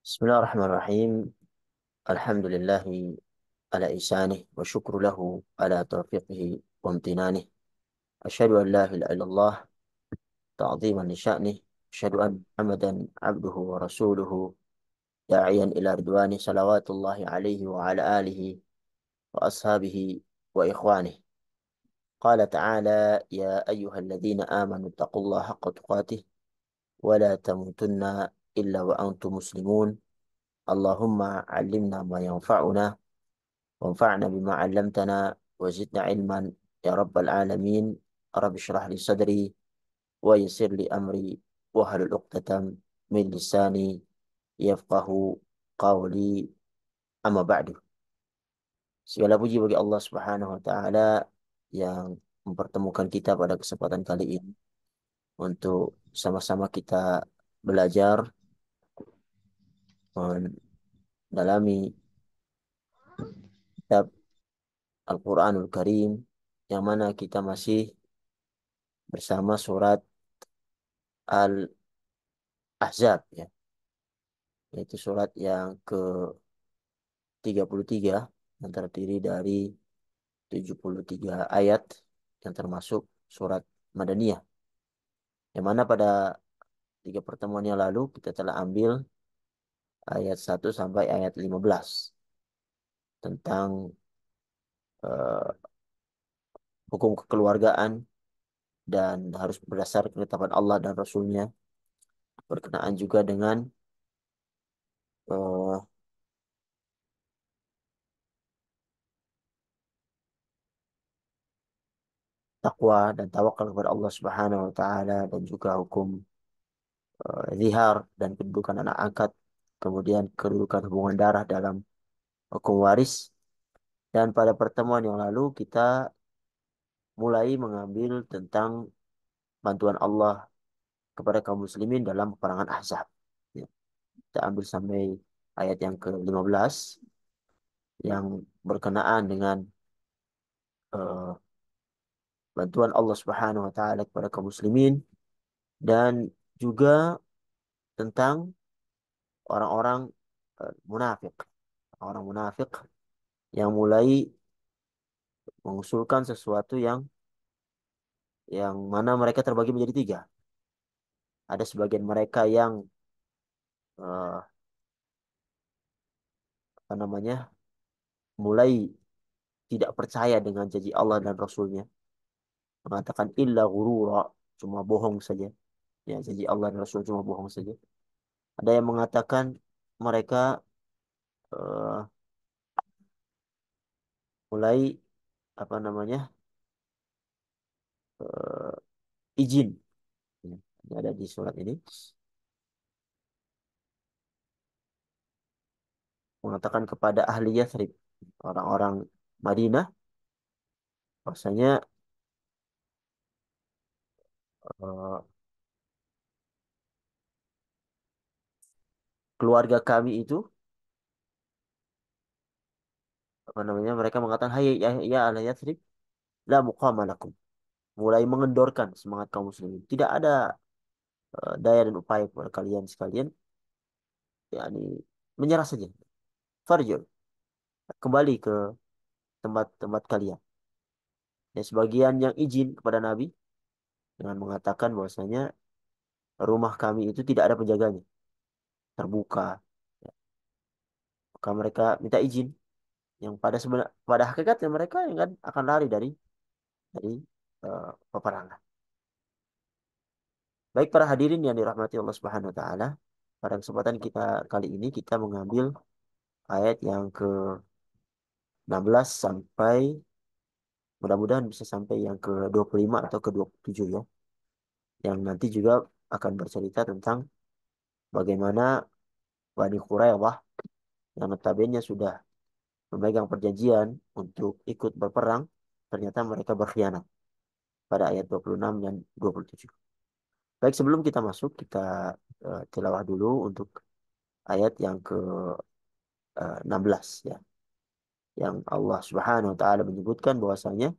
بسم الله الرحمن الرحيم. الحمد لله على إحسانه وشكر له على توفيقه وامتنانه. أشهد أن لا إله إلا الله تعظيما لشأنه. أشهد أن محمدا عبده ورسوله داعيا إلى رضوانه، صلوات الله عليه وعلى آله وأصحابه وإخوانه. قال تعالى: يا أيها الذين آمنوا اتقوا الله حق تقاته ولا تموتن إلا وأنتم مسلمون. اللهم علمنا ما ينفعنا وانفعنا بما علمتنا وزدنا علما يا رب العالمين. رب اشرح لي صدري ويسر لي أمري واحلل عقدة من لساني يفقه قولي. أما بعد. Segala puji bagi Allah Subhanahu wa taala yang mempertemukan kita pada kesempatan kali ini untuk sama-sama kita belajar mendalami kitab Al-Quranul Karim, yang mana kita masih bersama surat Al-Ahzab, ya, yaitu surat yang ke-33 yang terdiri dari 73 ayat yang termasuk surat Madaniyah, yang mana pada tiga pertemuan yang lalu kita telah ambil ayat 1 sampai ayat 15 tentang eh, hukum kekeluargaan dan harus berdasar ketetapan Allah dan Rasulnya, berkenaan juga dengan eh, takwa dan tawakal kepada Allah Subhanahu wa taala, dan juga hukum zihar dan kedudukan anak angkat, kemudian kedudukan hubungan darah dalam hukum waris. Dan pada pertemuan yang lalu kita mulai mengambil tentang bantuan Allah kepada kaum muslimin dalam peperangan Ahzab. Ya, kita ambil sampai ayat yang ke-15 yang berkenaan dengan eh, bantuan Allah Subhanahu wa taala kepada kaum muslimin, dan juga tentang orang-orang munafik. Orang munafik yang mulai mengusulkan sesuatu yang mana mereka terbagi menjadi tiga. Ada sebagian mereka yang eh, apa namanya, mulai tidak percaya dengan janji Allah dan Rasulnya, mengatakan illa ghurura, cuma bohong saja. Ya, janji Allah dan Rasul cuma bohong saja. Ada yang mengatakan mereka eh, mulai apa namanya, eh, izin. Ya, ini ada di surat ini, mengatakan kepada ahli Yathrib, orang-orang Madinah, bahwasanya eh, keluarga kami itu, apa namanya, mereka mengatakan, hai ya ahli Yathrib, la muqama lakum, mulai mengendorkan semangat kaum muslimin. Tidak ada daya dan upaya kepada kalian sekalian, yakni menyerah saja. Farjur, kembali ke tempat-tempat kalian. Dan sebagian yang izin kepada Nabi dengan mengatakan bahwasanya rumah kami itu tidak ada penjaganya, terbuka. Ya, maka mereka minta izin, yang pada hakikatnya mereka yang kan akan lari dari peperangan. Baik para hadirin yang dirahmati Allah Subhanahu wa taala, pada kesempatan kita kali ini kita mengambil ayat yang ke-16 sampai, mudah-mudahan bisa sampai yang ke-25 atau ke-27, ya. Yang nanti juga akan bercerita tentang bagaimana Bani Quraidah yang notabene sudah memegang perjanjian untuk ikut berperang, ternyata mereka berkhianat pada ayat 26 dan 27. Baik, sebelum kita masuk, kita tilawah dulu untuk ayat yang ke-16, ya. Yang Allah Subhanahu wa taala menyebutkan bahwasanya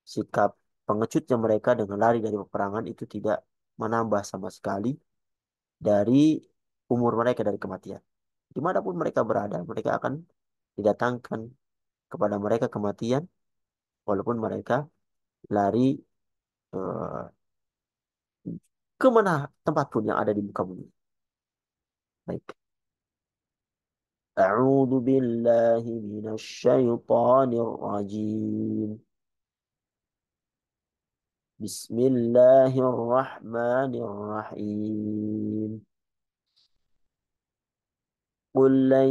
sikap pengecutnya mereka dengan lari dari peperangan itu tidak menambah sama sekali dari umur mereka dari kematian. Dimanapun mereka berada, mereka akan didatangkan kepada mereka kematian, walaupun mereka lari eh, kemana tempat pun yang ada di muka bumi. Baik. A'udzu billahi minasyaitonir rajim. Bismillahirrahmanirrahim. قل لن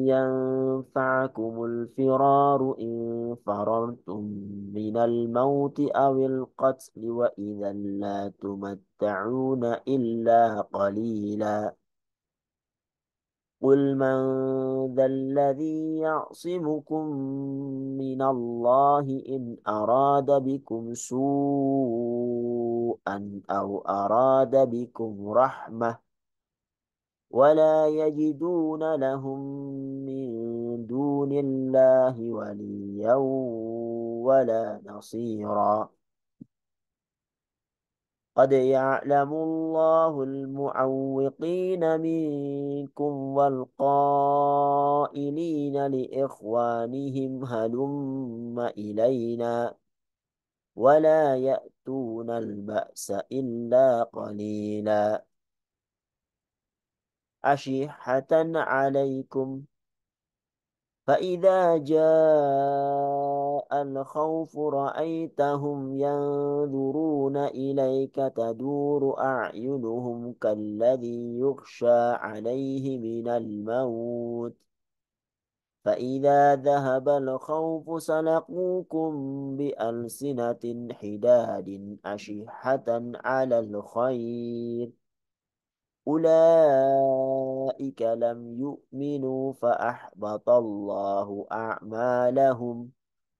ينفعكم الفرار إن فررتم من الموت أو القتل وإذا لا تمتعون إلا قليلا قل من ذا الذي يعصمكم من الله إن أراد بكم سوءا أو أراد بكم رحمة ولا يجدون لهم من دون الله وليا ولا نصيرا قد يعلم الله المعوقين منكم والقائلين لإخوانهم هلم إلينا ولا يأتون البأس إلا قليلا أشحة عليكم فإذا جاء الخوف رأيتهم ينظرون إليك تدور أعينهم كالذي يخشى عليه من الموت فإذا ذهب الخوف سلقوكم بألسنة حداد أشحة على الخير أولئك لم يؤمنوا فأحبط الله أعمالهم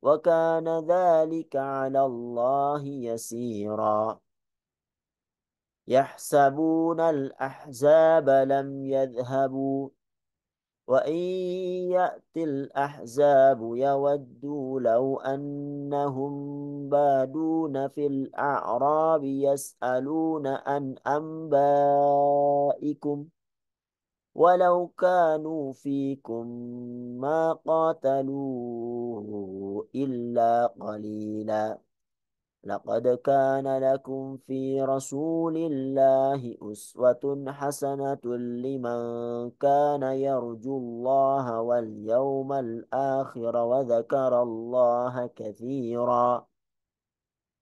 وكان ذلك على الله يسيرا يحسبون الأحزاب لم يذهبوا وإن يأتي الأحزاب يودوا لو أنهم بادون في الأعراب يسألون عن أنبائكم ولو كانوا فيكم ما قاتلوا إلا قليلا لقد كان لكم في رسول الله أسوة حسنة لمن كان يرجو الله واليوم الآخر وذكر الله كثيرا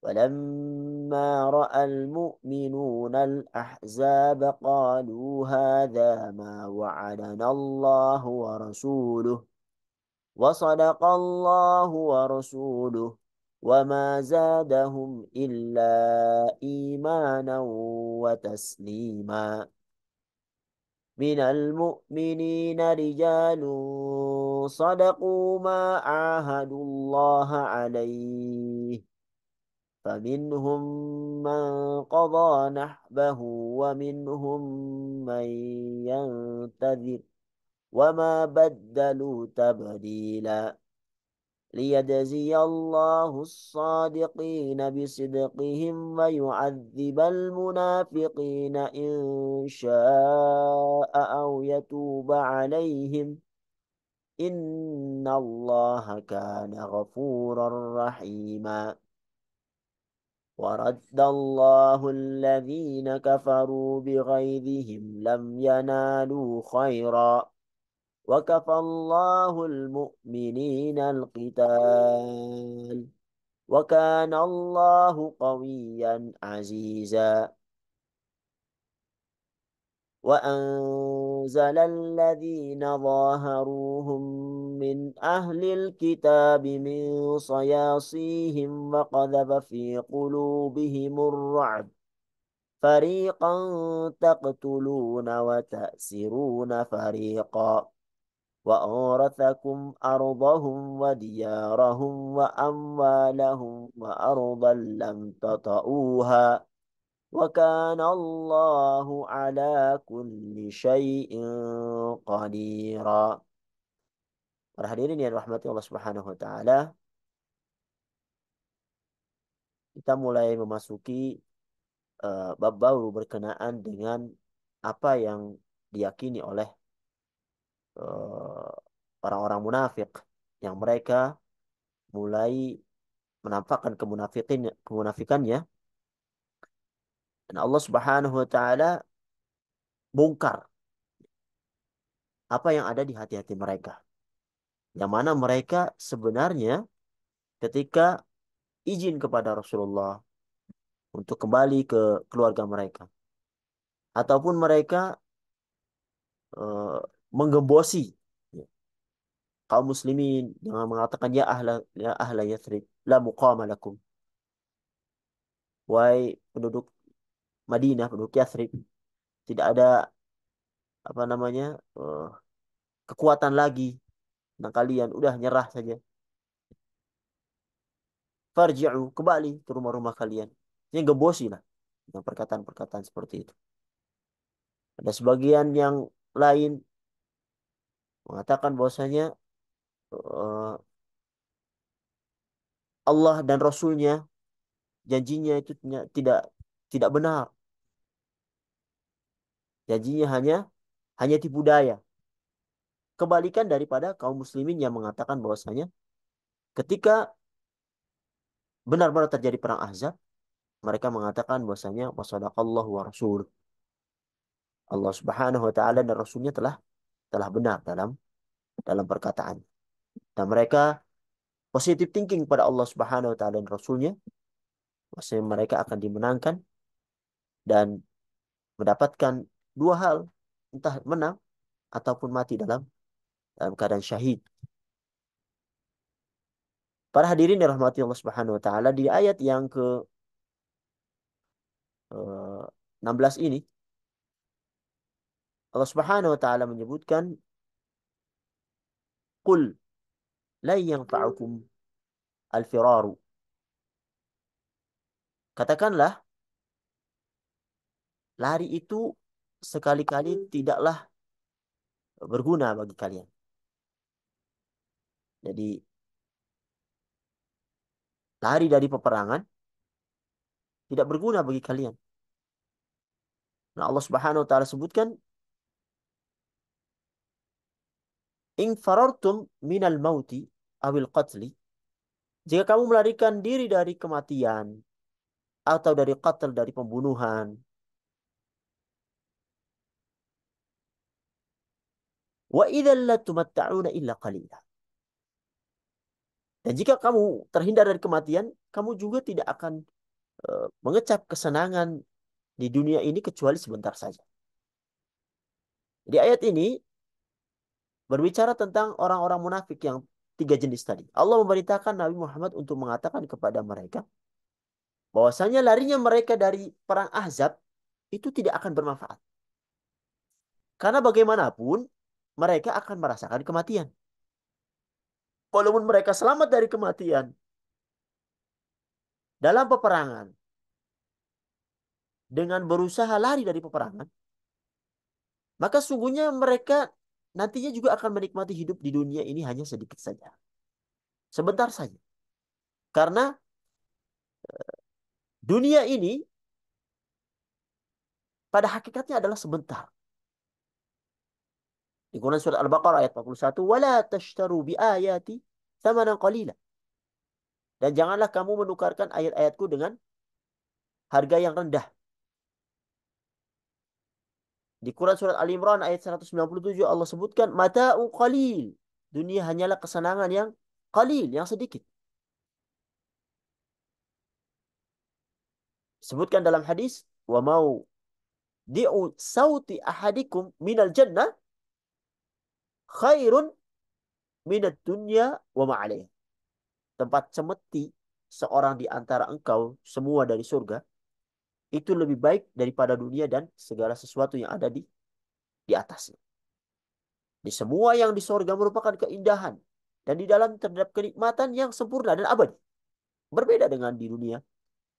ولما رأى المؤمنون الأحزاب قالوا هذا ما وعدنا الله ورسوله وصدق الله ورسوله وما زادهم إلا إيمانا وتسليما من المؤمنين رجال صدقوا ما عاهدوا الله عليه فمنهم من قضى نحبه ومنهم من ينتظر وما بدلوا تبديلا ليجزي الله الصادقين بصدقهم ويعذب المنافقين إن شاء أو يتوب عليهم إن الله كان غفورا رحيما ورد الله الذين كفروا بغيظهم لم ينالوا خيرا وكفى الله المؤمنين القتال وكان الله قويا عزيزا وأنزل الذين ظاهروهم من أهل الكتاب من صياصيهم وقذف في قلوبهم الرعب فريقا تقتلون وتأسرون فريقا وأورثكم أرضهم وديارهم وأموالهم وأرضا لم تطئوها وكان الله على كل شيء قديرا. Para hadirin yang rahmati Allah Subhanahu wa taala, kita mulai memasuki bab baru berkenaan dengan apa yang diyakini oleh eh, orang-orang munafik yang mereka mulai menampakkan kemunafikannya, dan Allah Subhanahu wa taala bongkar apa yang ada di hati-hati mereka. Yang mana mereka sebenarnya ketika izin kepada Rasulullah untuk kembali ke keluarga mereka, ataupun mereka eh, menggembosi ya, kaum muslimin dengan mengatakan ya ahla Yathrib la muqama lakum, wahai penduduk Madinah, penduduk Yathrib, tidak ada apa namanya eh, kekuatan lagi tentang kalian, udah nyerah saja. Farji'u, kembali ke rumah-rumah kalian. Ini gembosi lah yang perkataan-perkataan seperti itu. Ada sebagian yang lain mengatakan bahwasanya eh, Allah dan Rasulnya janjinya itu tidak tidak benar. Janjinya hanya tipu daya. Kebalikan daripada kaum muslimin yang mengatakan bahwasanya ketika benar-benar terjadi perang Ahzab, mereka mengatakan bahwasanya wasadaqallahu wa rasul. Allah Subhanahu wa taala dan Rasulnya telah benar dalam perkataan. Dan mereka positive thinking pada Allah Subhanahu wa taala dan Rasulnya, maksudnya mereka akan dimenangkan dan mendapatkan dua hal, entah menang ataupun mati dalam keadaan syahid. Para hadirin dirahmati Allah Subhanahu wa taala, di ayat yang ke 16 ini Allah Subhanahu wa taala menyebutkan qul la yanfa'ukum al-firaru. Katakanlah, lari itu sekali-kali tidaklah berguna bagi kalian. Jadi lari dari peperangan tidak berguna bagi kalian. Nah, Allah Subhanahu wa taala sebutkan in farartum minal mauti awil qatli, jika kamu melarikan diri dari kematian atau dari qatl, dari pembunuhan, wa idzal la tumatta'una illa qalila. Dan jika kamu terhindar dari kematian, kamu juga tidak akan mengecap kesenangan di dunia ini kecuali sebentar saja. Di ayat ini berbicara tentang orang-orang munafik yang tiga jenis tadi. Allah memerintahkan Nabi Muhammad untuk mengatakan kepada mereka bahwasanya larinya mereka dari perang Ahzab itu tidak akan bermanfaat. Karena bagaimanapun mereka akan merasakan kematian. Walaupun mereka selamat dari kematian dalam peperangan dengan berusaha lari dari peperangan, maka sungguhnya mereka nantinya juga akan menikmati hidup di dunia ini hanya sedikit saja. Sebentar saja. Karena dunia ini pada hakikatnya adalah sebentar. Di Quran surat Al-Baqarah ayat 41, "Wala tashtaru bi ayati tsamanan qalila." Dan janganlah kamu menukarkan ayat-ayatku dengan harga yang rendah. Di Quran surat Al-Imran ayat 197 Allah sebutkan mata'u qalil. Dunia hanyalah kesenangan yang qalil, yang sedikit. Sebutkan dalam hadis, "Wa mau di'u sauti ahadikum minal jannah khairun minad dunya wa ma'alaiha." Tempat cemeti seorang di antara engkau semua dari surga itu lebih baik daripada dunia dan segala sesuatu yang ada di atasnya. Di semua yang di surga merupakan keindahan dan di dalam terdapat kenikmatan yang sempurna dan abadi. Berbeda dengan di dunia.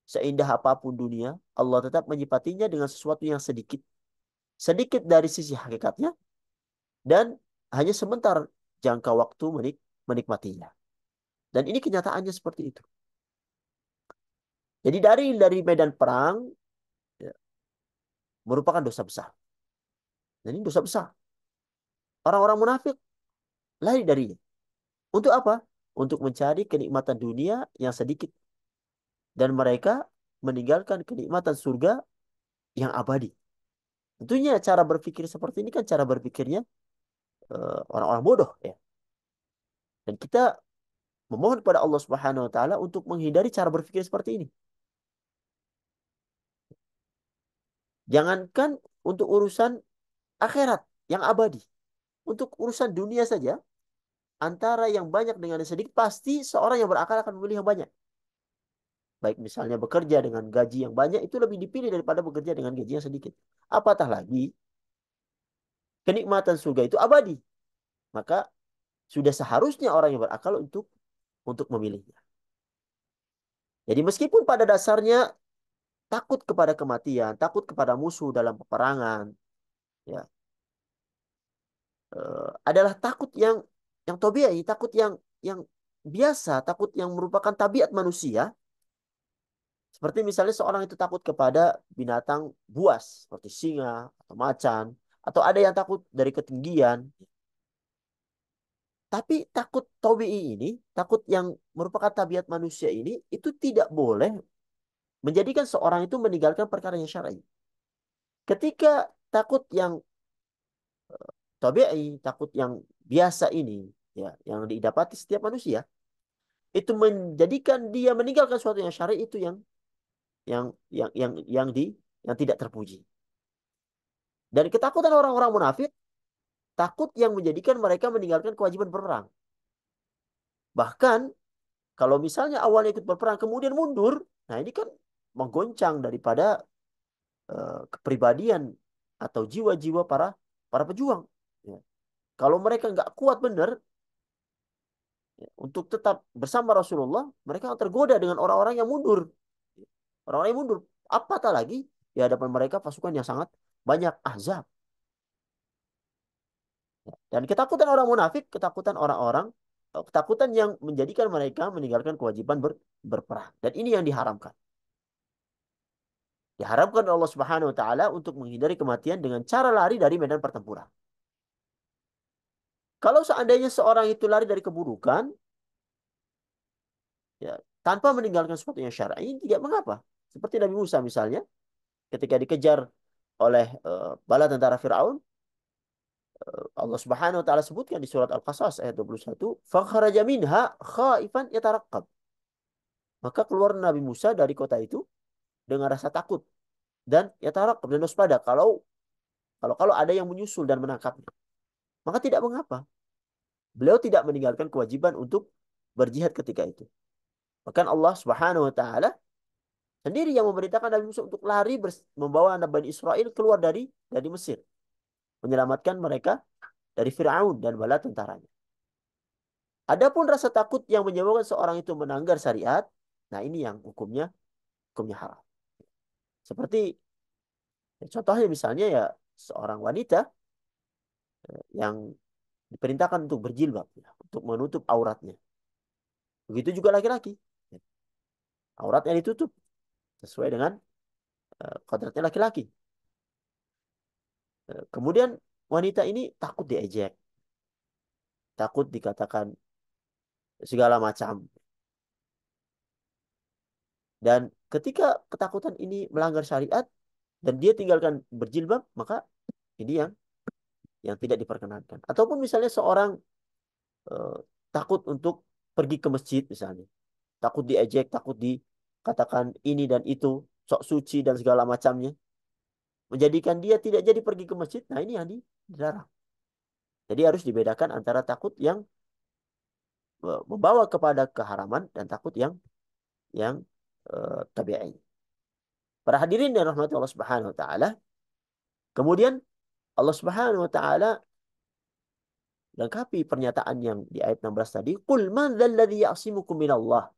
Seindah apapun dunia, Allah tetap menyifatinya dengan sesuatu yang sedikit. Sedikit dari sisi hakikatnya dan hanya sebentar jangka waktu menikmatinya. Dan ini kenyataannya seperti itu. Jadi dari medan perang ya, merupakan dosa besar. Dan ini dosa besar. Orang-orang munafik lari darinya. Untuk apa? Untuk mencari kenikmatan dunia yang sedikit. Dan mereka meninggalkan kenikmatan surga yang abadi. Tentunya cara berpikir seperti ini kan cara berpikirnya orang-orang bodoh ya. Dan kita memohon kepada Allah Subhanahu wa taala untuk menghindari cara berpikir seperti ini. Jangankan untuk urusan akhirat yang abadi, untuk urusan dunia saja, antara yang banyak dengan yang sedikit pasti seorang yang berakal akan memilih yang banyak. Baik misalnya bekerja dengan gaji yang banyak itu lebih dipilih daripada bekerja dengan gaji yang sedikit. Apatah lagi kenikmatan surga itu abadi. Maka sudah seharusnya orang yang berakal untuk memilihnya. Jadi meskipun pada dasarnya takut kepada kematian, takut kepada musuh dalam peperangan, ya, adalah takut yang tabi'i, takut yang biasa, takut yang merupakan tabiat manusia. Seperti misalnya seorang itu takut kepada binatang buas seperti singa atau macan, atau ada yang takut dari ketinggian. Tapi takut tabi'i ini, takut yang merupakan tabiat manusia ini, itu tidak boleh menjadikan seorang itu meninggalkan perkara yang syar'i. Ketika takut yang tabi'i, takut yang biasa ini, ya, yang didapati setiap manusia, itu menjadikan dia meninggalkan sesuatu yang syar'i itu yang yang tidak terpuji. Dan ketakutan orang-orang munafik, takut yang menjadikan mereka meninggalkan kewajiban berperang. Bahkan kalau misalnya awalnya ikut berperang kemudian mundur, nah ini kan menggoncang daripada kepribadian atau jiwa-jiwa para pejuang. Ya. Kalau mereka nggak kuat benar ya, untuk tetap bersama Rasulullah, mereka akan tergoda dengan orang-orang yang mundur. Orang-orang yang mundur. Apatah lagi di hadapan mereka pasukan yang sangat banyak ahzab. Dan ketakutan orang munafik, ketakutan orang-orang, ketakutan yang menjadikan mereka meninggalkan kewajiban berperang. Dan ini yang diharamkan. Diharapkan Allah Subhanahu wa taala untuk menghindari kematian dengan cara lari dari medan pertempuran. Kalau seandainya seorang itu lari dari keburukan, ya, tanpa meninggalkan sesuatu yang syar'i, tidak mengapa. Seperti Nabi Musa misalnya, ketika dikejar oleh bala tentara Firaun, Allah Subhanahu wa taala sebutkan di surat Al-Qasas ayat 21, "Fakharaja minha khaifan yataraqqab." Maka keluar Nabi Musa dari kota itu dengan rasa takut dan yataraqqab dan waspada kalau ada yang menyusul dan menangkapnya. Maka tidak mengapa. Beliau tidak meninggalkan kewajiban untuk berjihad ketika itu. Bahkan Allah Subhanahu wa taala sendiri yang memerintahkan Nabi Musa untuk lari membawa Nabi Israel keluar dari Mesir, menyelamatkan mereka dari Firaun dan bala tentaranya. Adapun rasa takut yang menyebabkan seorang itu melanggar syariat, nah ini yang hukumnya haram. Seperti contohnya misalnya ya seorang wanita yang diperintahkan untuk berjilbab, ya, untuk menutup auratnya. Begitu juga laki-laki, auratnya ditutup sesuai dengan kodratnya laki-laki. Kemudian wanita ini takut diejek, takut dikatakan segala macam. Dan ketika ketakutan ini melanggar syariat dan dia tinggalkan berjilbab, maka ini yang tidak diperkenankan. Ataupun misalnya seorang eh, takut untuk pergi ke masjid misalnya, takut diejek, takut dikatakan ini dan itu, sok suci dan segala macamnya, menjadikan dia tidak jadi pergi ke masjid. Nah ini yang dilarang. Jadi harus dibedakan antara takut yang membawa kepada keharaman dan takut yang tabi'i. Para hadirin dan rahmati Allah Subhanahu wa taala. Kemudian Allah Subhanahu wa taala lengkapi pernyataan yang di ayat 16 tadi, "Qul man dzalladzi ya'simukum minallah."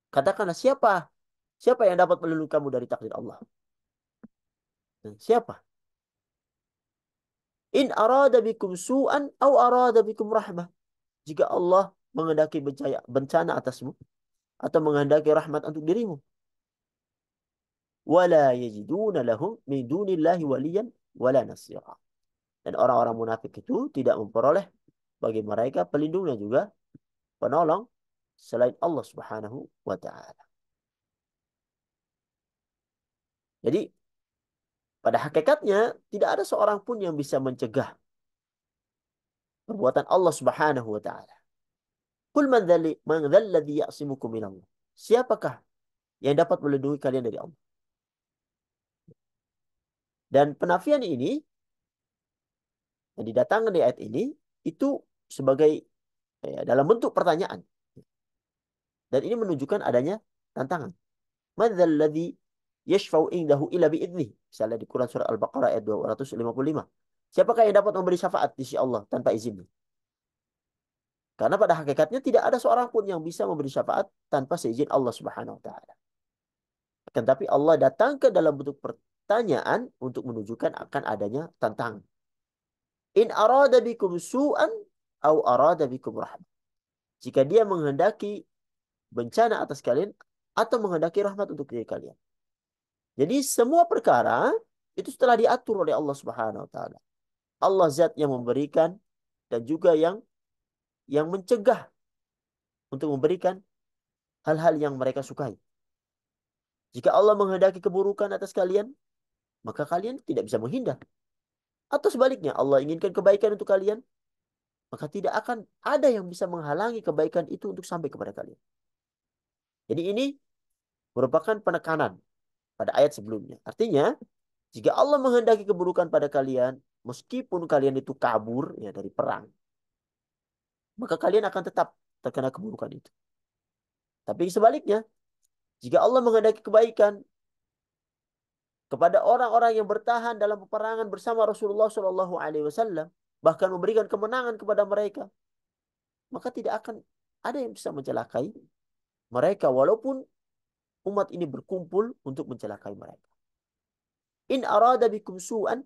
Katakanlah siapa yang dapat melindungi kamu dari takdir Allah? Siapa? In arada bikum su'an au arada bikum rahmah. Jika Allah menghendaki bencana atasmu atau menghendaki rahmat untuk dirimu. Wala yajiduna lahum min dunillahi waliyan wala nasira. Dan orang-orang munafik itu tidak memperoleh bagi mereka pelindung dan juga penolong selain Allah Subhanahu wa taala. Jadi pada hakikatnya tidak ada seorang pun yang bisa mencegah perbuatan Allah Subhanahu wa taala. Qul man dzalladzi ya'simukum minallah. Siapakah yang dapat melindungi kalian dari Allah? Dan penafian ini yang didatangkan di ayat ini itu sebagai dalam bentuk pertanyaan. Dan ini menunjukkan adanya tantangan. Man dzalladzi yashfa'u indahu illa bi'idnih. Misalnya di Quran surah Al-Baqarah ayat 255. Siapakah yang dapat memberi syafaat di sisi Allah tanpa izinnya? Karena pada hakikatnya tidak ada seorang pun yang bisa memberi syafaat tanpa seizin Allah Subhanahu wa taala. Tetapi Allah datang ke dalam bentuk pertanyaan untuk menunjukkan akan adanya tantangan. In arada bikum su'an au arada bikum rahmat. Jika dia menghendaki bencana atas kalian atau menghendaki rahmat untuk diri kalian. Jadi semua perkara itu telah diatur oleh Allah Subhanahu wa taala. Allah zat yang memberikan dan juga yang mencegah untuk memberikan hal-hal yang mereka sukai. Jika Allah menghendaki keburukan atas kalian, maka kalian tidak bisa menghindar. Atau sebaliknya, Allah inginkan kebaikan untuk kalian, maka tidak akan ada yang bisa menghalangi kebaikan itu untuk sampai kepada kalian. Jadi ini merupakan penekanan pada ayat sebelumnya. Artinya, jika Allah menghendaki keburukan pada kalian, meskipun kalian itu kabur ya dari perang, maka kalian akan tetap terkena keburukan itu. Tapi sebaliknya, jika Allah menghendaki kebaikan kepada orang-orang yang bertahan dalam peperangan bersama Rasulullah Shallallahu Alaihi Wasallam, bahkan memberikan kemenangan kepada mereka, maka tidak akan ada yang bisa mencelakai mereka walaupun umat ini berkumpul untuk mencelakai mereka. In arada bikum su'an,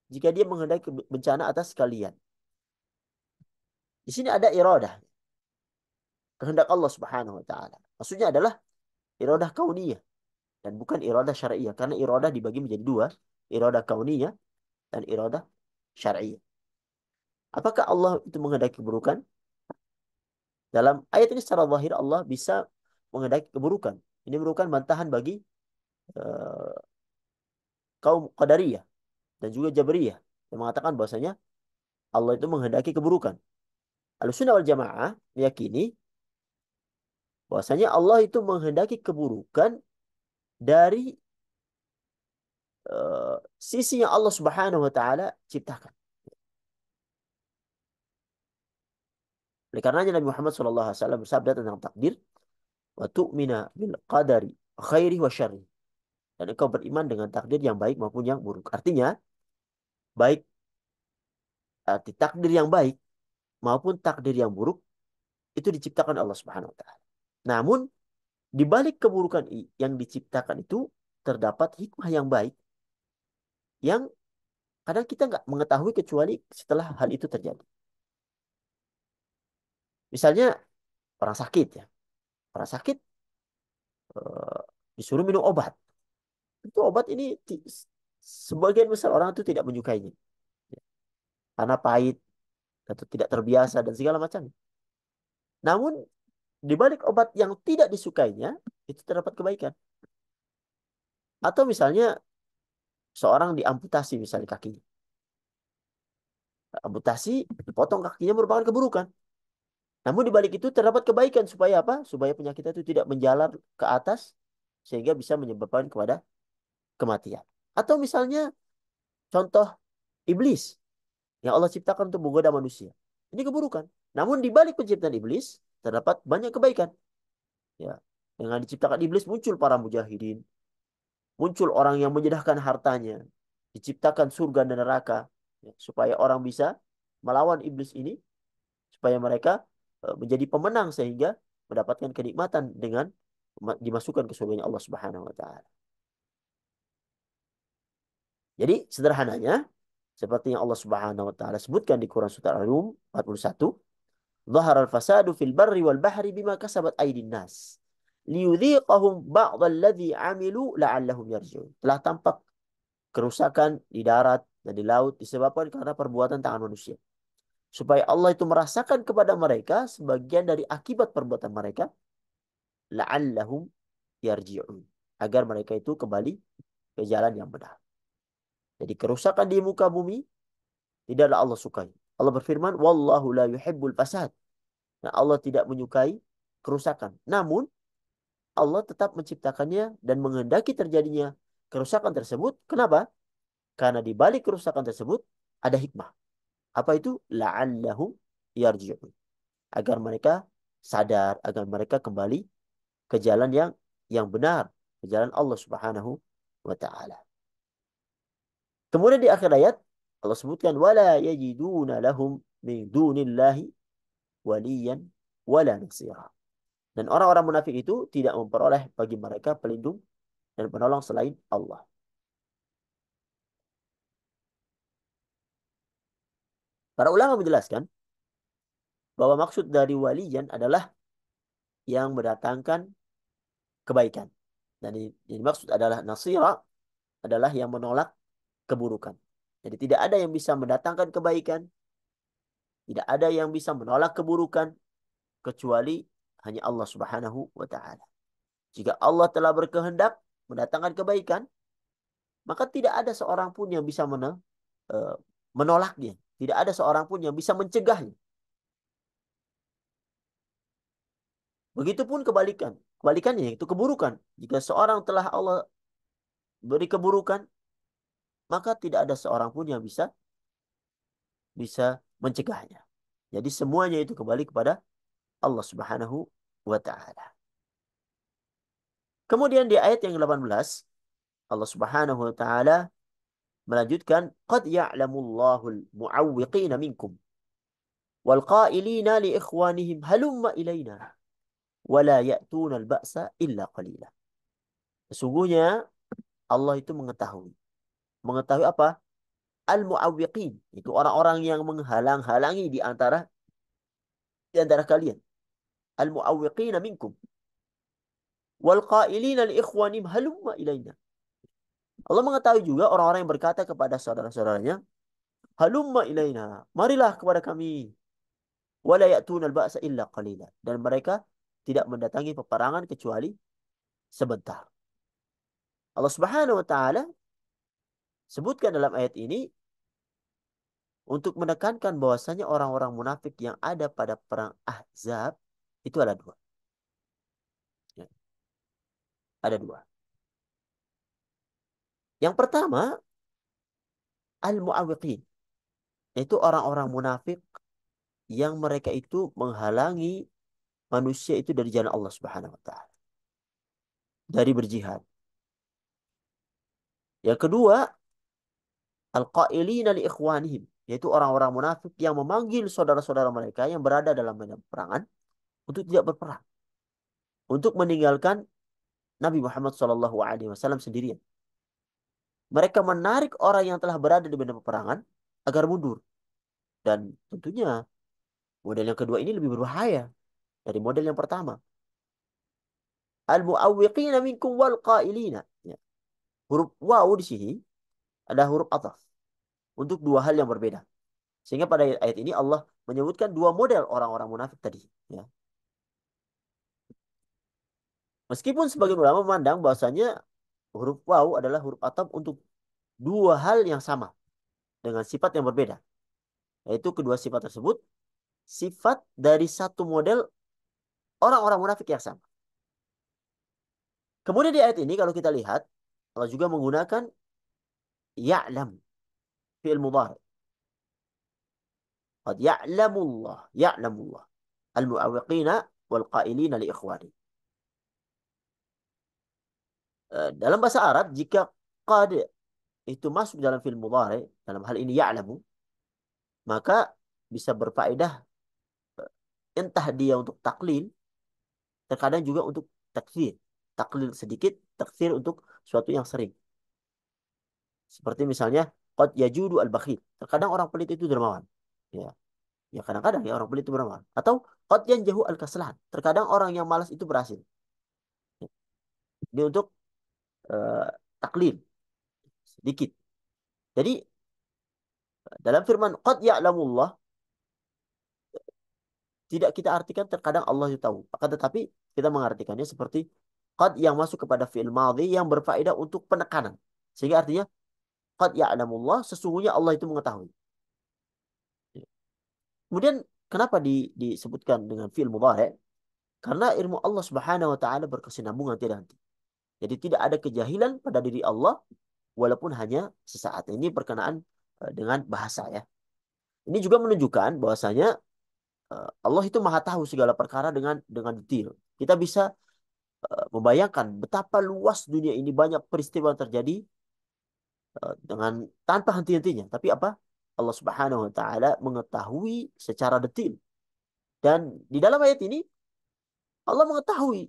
jika dia menghendaki bencana atas kalian. Di sini ada iradah, kehendak Allah Subhanahu wa taala. Maksudnya adalah iradah kauniyah dan bukan iradah syariah, karena iradah dibagi menjadi dua, iradah kauniyah dan iradah syariah. Apakah Allah itu menghendaki keburukan? Dalam ayat ini secara zahir Allah bisa menghendaki keburukan. Ini merupakan bantahan bagi uh, kaum Qadariyah dan juga Jabriyah yang mengatakan bahwasanya Allah itu menghendaki keburukan. Ahlussunnah wal Jamaah meyakini bahwasanya Allah itu menghendaki keburukan dari sisi yang Allah Subhanahu wa taala ciptakan. Oleh karenanya Nabi Muhammad SAW bersabda tentang takdir, wa tu'mina bil qadari khairi wa syarri. Dan engkau beriman dengan takdir yang baik maupun yang buruk. Artinya, baik takdir yang baik maupun takdir yang buruk itu diciptakan Allah Subhanahu wa taala. Namun, di balik keburukan yang diciptakan itu terdapat hikmah yang baik yang kadang kita nggak mengetahui kecuali setelah hal itu terjadi. Misalnya orang sakit ya. Orang sakit eh, disuruh minum obat. Itu obat ini sebagian besar orang itu tidak menyukainya. Karena pahit atau tidak terbiasa dan segala macam. Namun di balik obat yang tidak disukainya itu terdapat kebaikan. Atau misalnya seorang diamputasi misalnya kakinya. Amputasi, dipotong kakinya merupakan keburukan. Namun di balik itu terdapat kebaikan supaya apa? Supaya penyakit itu tidak menjalar ke atas sehingga bisa menyebabkan kepada kematian. Atau misalnya contoh iblis yang Allah ciptakan untuk menggoda manusia. Ini keburukan. Namun di balik penciptaan iblis terdapat banyak kebaikan. Ya, dengan diciptakan iblis muncul para mujahidin, muncul orang yang menyedahkan hartanya, diciptakan surga dan neraka, ya, supaya orang bisa melawan iblis ini, supaya mereka menjadi pemenang sehingga mendapatkan kenikmatan dengan dimasukkan ke surganya Allah Subhanahu wa taala. Jadi sederhananya seperti yang Allah Subhanahu wa taala sebutkan di Quran surah Ar-Rum 41, "Dhahara al-fasadu fil barri wal bahri bima kasabat aydin nas, liyudhiqahum ba'd alladhi 'amilu la'allahum yarji'un." Telah tampak kerusakan di darat dan di laut disebabkan karena perbuatan tangan manusia. Supaya Allah itu merasakan kepada mereka sebagian dari akibat perbuatan mereka, la'allahum yarji'un. Agar mereka itu kembali ke jalan yang benar. Jadi kerusakan di muka bumi tidaklah Allah sukai. Allah berfirman, wallahu la yuhibbul fasad. Nah, Allah tidak menyukai kerusakan. Namun, Allah tetap menciptakannya dan menghendaki terjadinya kerusakan tersebut. Kenapa? Karena di balik kerusakan tersebut ada hikmah. Apa itu? La'allahum yarji'un. Agar mereka sadar, agar mereka kembali ke jalan yang benar, ke jalan Allah Subhanahu wa taala. Kemudian di akhir ayat Allah sebutkan wala yajiduna lahum min dunillahi waliyan wala nasira. Dan orang-orang munafik itu tidak memperoleh bagi mereka pelindung dan penolong selain Allah. Para ulama menjelaskan bahwa maksud dari waliyan adalah yang mendatangkan kebaikan. Dan ini maksud adalah nasira adalah yang menolak keburukan. Jadi tidak ada yang bisa mendatangkan kebaikan, tidak ada yang bisa menolak keburukan kecuali hanya Allah Subhanahu wa taala. Jika Allah telah berkehendak mendatangkan kebaikan, maka tidak ada seorang pun yang bisa menolaknya. Tidak ada seorang pun yang bisa mencegahnya. Begitupun kebalikan. Kebalikannya itu keburukan. Jika seorang telah Allah beri keburukan, maka tidak ada seorang pun yang bisa bisa mencegahnya. Jadi semuanya itu kembali kepada Allah Subhanahu wa taala. Kemudian di ayat yang 18 Allah Subhanahu wa taala melanjutkan qad ya'lamullahu al-mu'awwiqina minkum wal qailina li ikhwanihim halumma ilaina wala ya'tuna al-ba'sa illa qalila. Sesungguhnya Allah itu mengetahui. Mengetahui apa? Al-mu'awwiqin. Itu orang-orang yang menghalang-halangi di antara kalian. Al-mu'awwiqina minkum. Wal qailina li ikhwanihim halumma ilaina. Allah mengetahui juga orang-orang yang berkata kepada saudara-saudaranya, halumma ilaina, marilah kepada kami. Wala ya'tuna al-ba'sa illa qalila. Dan mereka tidak mendatangi peperangan kecuali sebentar. Allah Subhanahu wa taala sebutkan dalam ayat ini untuk menekankan bahwasanya orang-orang munafik yang ada pada perang Ahzab itu ada dua. Ya, ada dua. Yang pertama, al-mu'awwiqin. Itu orang-orang munafik yang mereka itu menghalangi manusia itu dari jalan Allah Subhanahu wa taala. Dari berjihad. Yang kedua, al-qailina li ikhwanihim, yaitu orang-orang munafik yang memanggil saudara-saudara mereka yang berada dalam medan peperangan untuk tidak berperang, untuk meninggalkan Nabi Muhammad SAW sendirian. Mereka menarik orang yang telah berada di medan peperangan agar mundur. Dan tentunya model yang kedua ini lebih berbahaya dari model yang pertama. Al-mu'awwiqina minkum wal qailina. Ya. Huruf waw di sini ada huruf athaf untuk dua hal yang berbeda. Sehingga pada ayat ini Allah menyebutkan dua model orang-orang munafik tadi. Ya. Meskipun sebagian ulama memandang bahwasanya huruf waw adalah huruf athaf untuk dua hal yang sama dengan sifat yang berbeda. Yaitu kedua sifat tersebut sifat dari satu model orang-orang munafik yang sama. Kemudian di ayat ini kalau kita lihat Allah juga menggunakan ya'lam fi'il mudhari. Qad ya'lamullah al-mu'awwiqina wal qailina li ikhwani. Dalam bahasa Arab jika qad itu masuk dalam fi'il mudhari, dalam hal ini ya'lamu, maka bisa berfaedah entah dia untuk taklil, terkadang juga untuk takfir. Taklil sedikit, takfir untuk suatu yang sering. Seperti misalnya qad yajudu al-bakhil. Terkadang orang pelit itu dermawan. Ya, ya kadang-kadang ya orang pelit itu dermawan. Atau qad yanjahu al-kaslan. Terkadang orang yang malas itu berhasil. Ya. Ini untuk uh, taklil sedikit. Jadi Dalam firman qad ya'lamullah tidak kita artikan terkadang Allah itu tahu. Akan tetapi kita mengartikannya seperti qad yang masuk kepada fi'il madhi yang berfaedah untuk penekanan. Sehingga artinya qad ya'lamullah sesungguhnya Allah itu mengetahui. Kemudian kenapa disebutkan dengan fi'il mudhari'? Karena ilmu Allah Subhanahu wa taala berkesinambungan tidak henti. Jadi tidak ada kejahilan pada diri Allah walaupun hanya sesaat. Ini berkenaan dengan bahasa ya. Ini juga menunjukkan bahwasanya Allah itu maha tahu segala perkara dengan detail. Kita bisa membayangkan betapa luas dunia ini banyak peristiwa yang terjadi dengan tanpa henti-hentinya. Tapi apa? Allah Subhanahu wa taala mengetahui secara detail. Dan di dalam ayat ini Allah mengetahui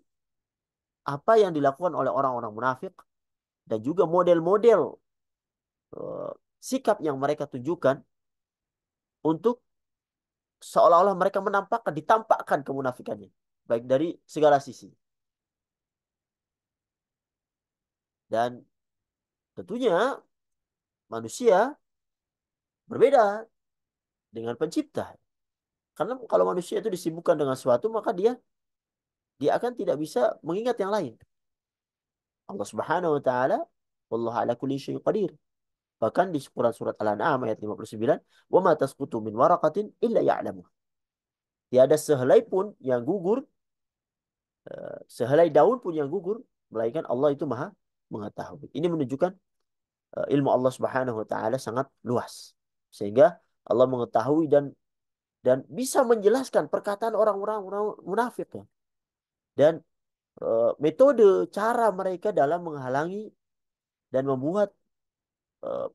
apa yang dilakukan oleh orang-orang munafik dan juga model-model eh, sikap yang mereka tunjukkan untuk seolah-olah mereka menampakkan, ditampakkan kemunafikannya. Baik dari segala sisi. Dan tentunya manusia berbeda dengan pencipta. Karena kalau manusia itu disibukkan dengan sesuatu, maka dia akan tidak bisa mengingat yang lain. Allah Subhanahu wa taala, wallahu ala kulli syai'in qadir. Bahkan di Quran surat Al-An'am ayat 59, "Wa ma tasqutu min waraqatin illa ya'lamuha." Tiada sehelai pun yang gugur, sehelai daun pun yang gugur, melainkan Allah itu Maha mengetahui. Ini menunjukkan ilmu Allah Subhanahu wa taala sangat luas. Sehingga Allah mengetahui dan bisa menjelaskan perkataan orang-orang munafik ya. Dan metode cara mereka dalam menghalangi dan membuat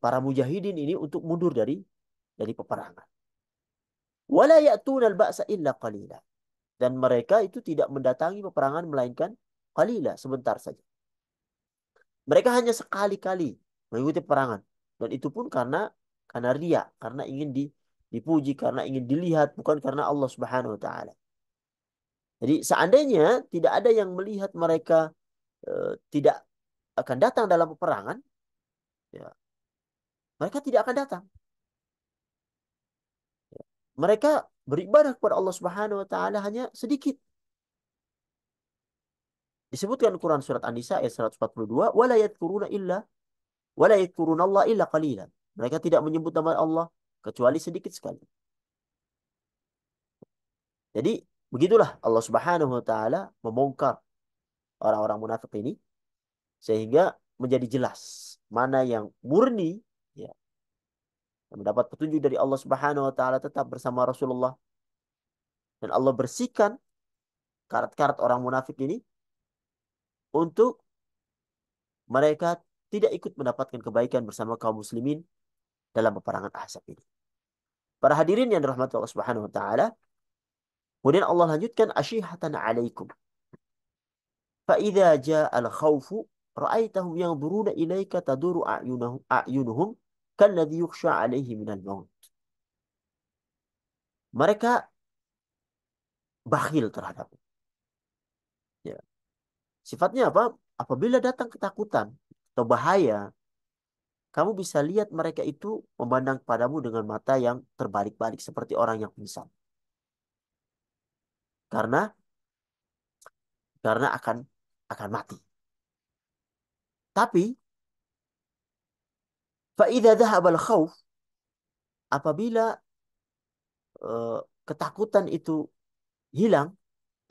para mujahidin ini untuk mundur dari peperangan. Wala ya'tunal ba'sa illa qalila. Dan mereka itu tidak mendatangi peperangan melainkan qalila, sebentar saja. Mereka hanya sekali-kali mengikuti peperangan dan itu pun karena riya, karena ingin dipuji, karena ingin dilihat, bukan karena Allah Subhanahu wa taala. Jadi seandainya tidak ada yang melihat mereka tidak akan datang dalam peperangan, ya, mereka tidak akan datang. Mereka beribadah kepada Allah Subhanahu wa taala hanya sedikit. Disebutkan Quran surat An-Nisa ayat 142, "Wala yadhkuruna illa wala yadhkuruna illa qalilan." Mereka tidak menyebut nama Allah kecuali sedikit sekali. Jadi begitulah Allah Subhanahu wa taala membongkar orang-orang munafik ini sehingga menjadi jelas mana yang murni ya, yang mendapat petunjuk dari Allah Subhanahu wa taala tetap bersama Rasulullah dan Allah bersihkan karat-karat orang munafik ini untuk mereka tidak ikut mendapatkan kebaikan bersama kaum muslimin dalam peperangan Ahzab ini. Para hadirin yang dirahmati Allah Subhanahu wa taala, kemudian Allah lanjutkan asyihatan alaikum. Fa idza jaa al-khawfu ra'aitahum yanzuruna ilaika taduru a'yunuhum kalladhi yukhsha 'alaihi minal maut. Mereka bakhil terhadap. Ya. Sifatnya apa? Apabila datang ketakutan atau bahaya, kamu bisa lihat mereka itu memandang padamu dengan mata yang terbalik-balik seperti orang yang pingsan. Karena karena akan mati. Tapi fa idza dhahaba al-khauf, apabila ketakutan itu hilang,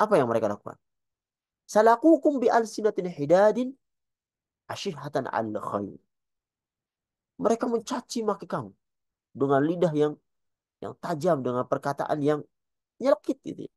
apa yang mereka lakukan? Salakukum bi alsinatin hidadin asyihatan al khair. Mereka mencaci maki kamu dengan lidah yang tajam, dengan perkataan yang nyelekit gitu.